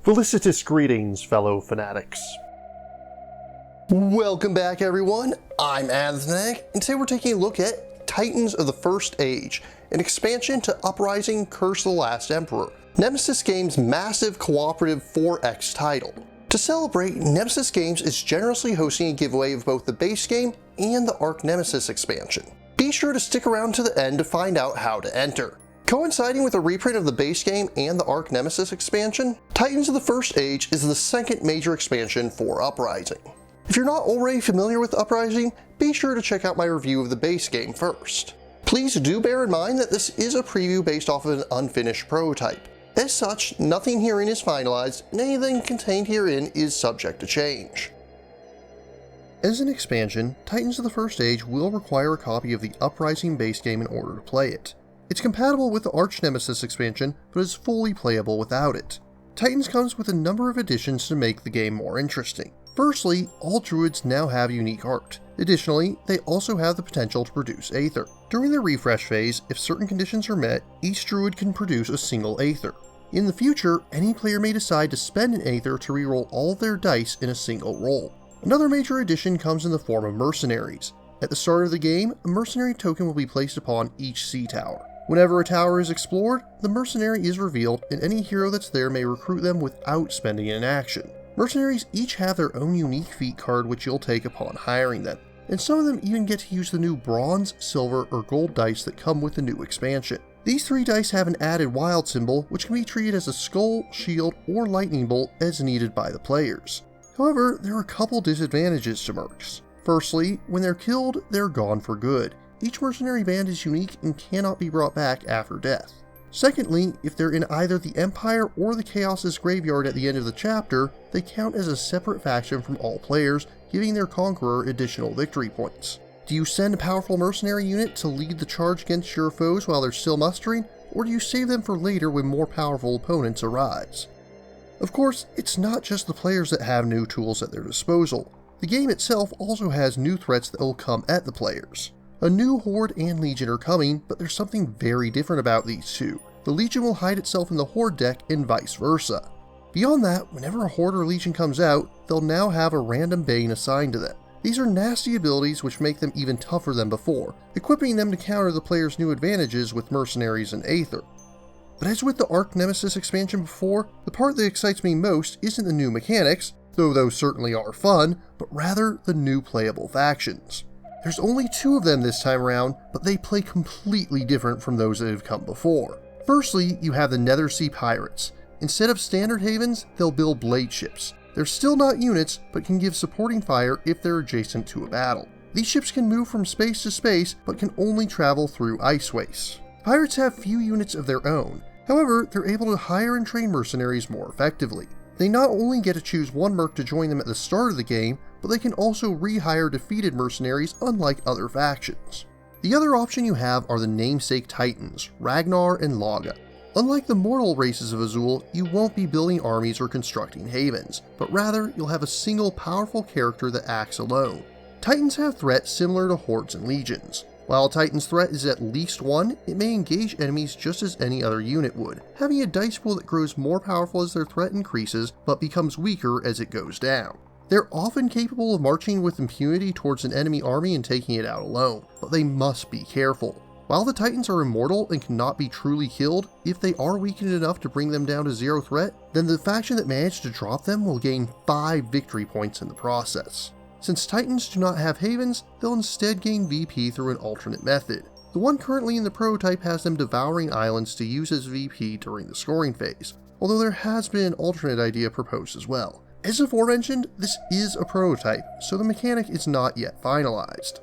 Felicitous greetings, fellow fanatics. Welcome back, everyone. I'm Fanatic, and today we're taking a look at Titans of the First Age, an expansion to Uprising: Curse of the Last Emperor, Nemesis Games' massive cooperative 4X title. To celebrate, Nemesis Games is generously hosting a giveaway of both the base game and the Arch Nemesis expansion. Be sure to stick around to the end to find out how to enter. Coinciding with a reprint of the base game and the Arch Nemesis expansion, Titans of the First Age is the second major expansion for Uprising. If you're not already familiar with Uprising, be sure to check out my review of the base game first. Please do bear in mind that this is a preview based off of an unfinished prototype. As such, nothing herein is finalized, and anything contained herein is subject to change. As an expansion, Titans of the First Age will require a copy of the Uprising base game in order to play it. It's compatible with the Arch Nemesis expansion, but is fully playable without it. Titans comes with a number of additions to make the game more interesting. Firstly, all druids now have unique art. Additionally, they also have the potential to produce Aether. During the refresh phase, if certain conditions are met, each druid can produce a single Aether. In the future, any player may decide to spend an Aether to reroll all of their dice in a single roll. Another major addition comes in the form of mercenaries. At the start of the game, a mercenary token will be placed upon each sea tower. Whenever a tower is explored, the mercenary is revealed, and any hero that's there may recruit them without spending an action. Mercenaries each have their own unique feat card which you'll take upon hiring them, and some of them even get to use the new bronze, silver, or gold dice that come with the new expansion. These three dice have an added wild symbol which can be treated as a skull, shield, or lightning bolt as needed by the players. However, there are a couple disadvantages to mercs. Firstly, when they're killed, they're gone for good. Each mercenary band is unique and cannot be brought back after death. Secondly, if they're in either the Empire or the Chaos's graveyard at the end of the chapter, they count as a separate faction from all players, giving their conqueror additional victory points. Do you send a powerful mercenary unit to lead the charge against your foes while they're still mustering, or do you save them for later when more powerful opponents arise? Of course, it's not just the players that have new tools at their disposal. The game itself also has new threats that will come at the players. A new Horde and Legion are coming, but there's something very different about these two. The Legion will hide itself in the Horde deck and vice versa. Beyond that, whenever a Horde or Legion comes out, they'll now have a random Bane assigned to them. These are nasty abilities which make them even tougher than before, equipping them to counter the player's new advantages with mercenaries and Aether. But as with the Arch Nemesis expansion before, the part that excites me most isn't the new mechanics, though those certainly are fun, but rather the new playable factions. There's only two of them this time around, but they play completely different from those that have come before. Firstly, you have the Nethersea Pirates. Instead of standard havens, they'll build blade ships. They're still not units, but can give supporting fire if they're adjacent to a battle. These ships can move from space to space, but can only travel through ice wastes. Pirates have few units of their own. However, they're able to hire and train mercenaries more effectively. They not only get to choose one merc to join them at the start of the game, but they can also rehire defeated mercenaries unlike other factions. The other option you have are the namesake Titans, Ragnar and Laga. Unlike the mortal races of Azul, you won't be building armies or constructing havens, but rather you'll have a single powerful character that acts alone. Titans have threats similar to Hordes and Legions. While a Titan's threat is at least one, it may engage enemies just as any other unit would, having a dice pool that grows more powerful as their threat increases, but becomes weaker as it goes down. They're often capable of marching with impunity towards an enemy army and taking it out alone, but they must be careful. While the Titans are immortal and cannot be truly killed, if they are weakened enough to bring them down to 0 threat, then the faction that managed to drop them will gain 5 victory points in the process. Since Titans do not have havens, they'll instead gain VP through an alternate method. The one currently in the prototype has them devouring islands to use as VP during the scoring phase, although there has been an alternate idea proposed as well. As aforementioned, this is a prototype, so the mechanic is not yet finalized.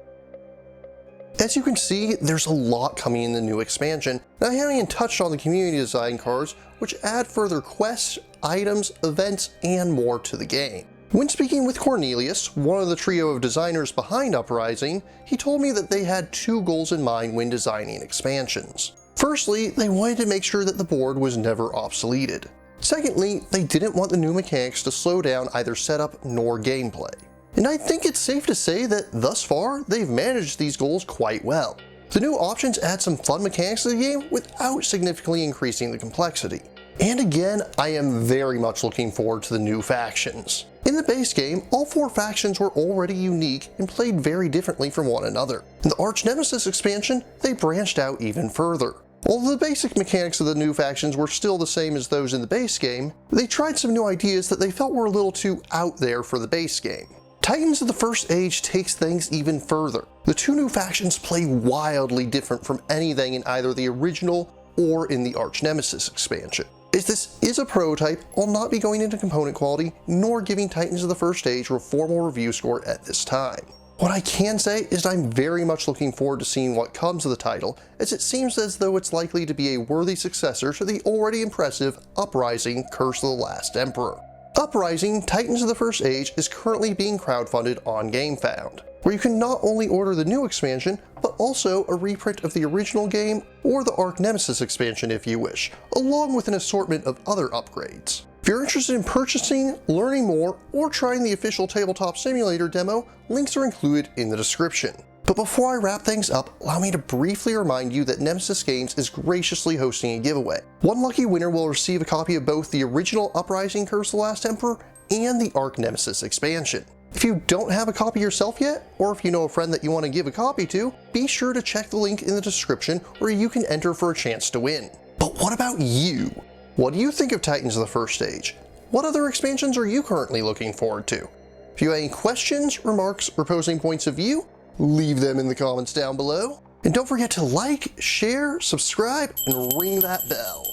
As you can see, there's a lot coming in the new expansion, and I haven't even touched on the community design cards, which add further quests, items, events, and more to the game. When speaking with Cornelius, one of the trio of designers behind Uprising, he told me that they had 2 goals in mind when designing expansions. Firstly, they wanted to make sure that the board was never obsoleted. Secondly, they didn't want the new mechanics to slow down either setup nor gameplay. And I think it's safe to say that thus far, they've managed these goals quite well. The new options add some fun mechanics to the game without significantly increasing the complexity. And again, I am very much looking forward to the new factions. In the base game, all 4 factions were already unique and played very differently from one another. In the Arch Nemesis expansion, they branched out even further. Although the basic mechanics of the new factions were still the same as those in the base game, they tried some new ideas that they felt were a little too out there for the base game. Titans of the First Age takes things even further. The 2 new factions play wildly different from anything in either the original or in the Arch Nemesis expansion. As this is a prototype, I'll not be going into component quality, nor giving Titans of the First Age a formal review score at this time. What I can say is I'm very much looking forward to seeing what comes of the title, as it seems as though it's likely to be a worthy successor to the already impressive Uprising Curse of the Last Emperor. Uprising Titans of the First Age is currently being crowdfunded on GameFound, where you can not only order the new expansion, but also a reprint of the original game or the Arch Nemesis expansion if you wish, along with an assortment of other upgrades. If you're interested in purchasing, learning more, or trying the official Tabletop Simulator demo, links are included in the description. But before I wrap things up, allow me to briefly remind you that Nemesis Games is graciously hosting a giveaway. One lucky winner will receive a copy of both the original Uprising Curse of the Last Emperor and the Arch Nemesis expansion. If you don't have a copy yourself yet, or if you know a friend that you want to give a copy to, be sure to check the link in the description where you can enter for a chance to win. But what about you? What do you think of Titans of the First Age? What other expansions are you currently looking forward to? If you have any questions, remarks, or opposing points of view, leave them in the comments down below. And don't forget to like, share, subscribe, and ring that bell.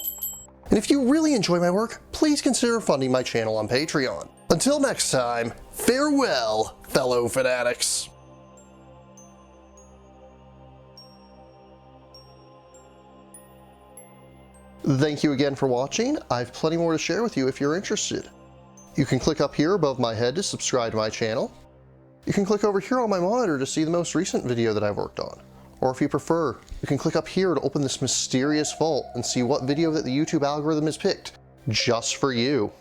And if you really enjoy my work, please consider funding my channel on Patreon. Until next time, farewell, fellow fanatics. Thank you again for watching. I have plenty more to share with you if you're interested. You can click up here above my head to subscribe to my channel. You can click over here on my monitor to see the most recent video that I've worked on. Or if you prefer, you can click up here to open this mysterious vault and see what video that the YouTube algorithm has picked just for you.